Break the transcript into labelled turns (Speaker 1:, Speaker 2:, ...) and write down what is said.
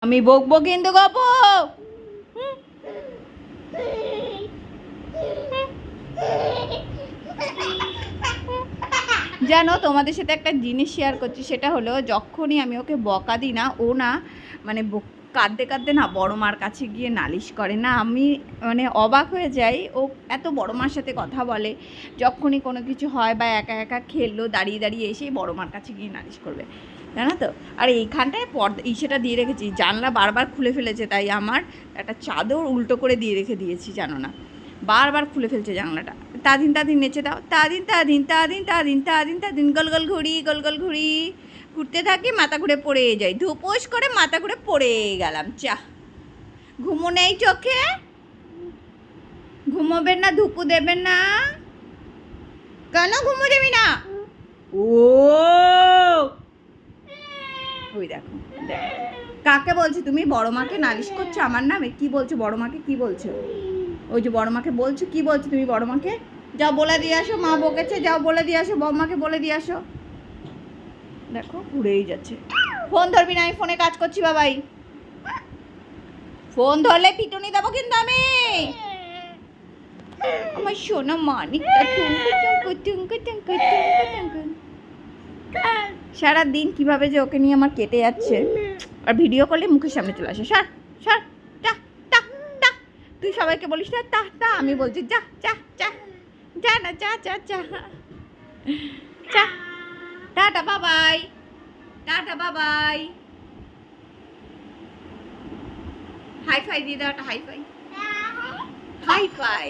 Speaker 1: আমি বকবো কিন্তু গপ। জানো তোমাদের সাথে একটা জিনিস শেয়ার করছি, সেটা হলো যখনই আমি ওকে বকা দিই না, ও না মানে কাঁদতে কাঁদতে না বড় মার কাছে গিয়ে নালিশ করে না। আমি মানে অবাক হয়ে যাই, ও এত বড় মার সাথে কথা বলে, যখনই কোনো কিছু হয় বা একা একা খেললো দাঁড়িয়ে দাঁড়িয়ে এসেই বড় মার কাছে গিয়ে নালিশ করবে, জানো তো। আর এইখানটায় সেটা দিয়ে রেখেছি, জানলা বারবার খুলে ফেলেছে, তাই আমার একটা চাদর উল্টো করে দিয়ে রেখে দিয়েছি, জানো না, বারবার খুলে ফেলছে জানলাটা। তাদিন তাদিন নেচে দাও, তাদিন তাদিন তাদিন তাদিন তাদিন তাদিন, গোল গোল ঘুড়ি গোল গোল ঘুড়ি ঘুরতে থাকি, মাথা ঘুরে পড়ে যাই, ধুপোস করে মাথা ঘুরে পড়ে গেলাম। ঘুমো নেই চোখে? ঘুমোবেন না? ধুপু দেবেন না? কেন ঘুমো দেবি না? ও ওই দেখো, কাকে বলছি? তুমি বড় মাকে নালিশ করছো আমার নামে? কি বলছো বড় মাকে? কি বলছো? ওই যে বড় মাকে বলছো, কি বলছো তুমি বড় মাকে? যাও বলে দিয়ে আসো, মা বকেছে, যাও বলে দিয়ে আসো, বৌমাকে বলে দিয়ে আসো। দেখো ঘুরেই যাচ্ছে। ফোন ধরবি না, আমি ফোনে কাজ করছি বাবাই। ফোন ধরলে পিটুনি দেবো কিন্তু আমি। আমার সোনা মানিকটা টুঙ্কু টুঙ্কু টুঙ্কু টুঙ্কু টুঙ্কু টুঙ্কু। সারাদিন কিভাবে যে ওকে নিয়ে আমার কেটে যাচ্ছে, আর ভিডিও করলে মুখের সামনে চলে আসে, সার সার, টা টা টা। তুই সবাইকে বলিস না টা টা, আমি বলছি যা যা যা যা না, যা যা যা যা। টাটা বাবাই, টাটা বাবাই। হাই ফাই দিয়ে দাও, একটা হাই ফাই, হাই ফাই।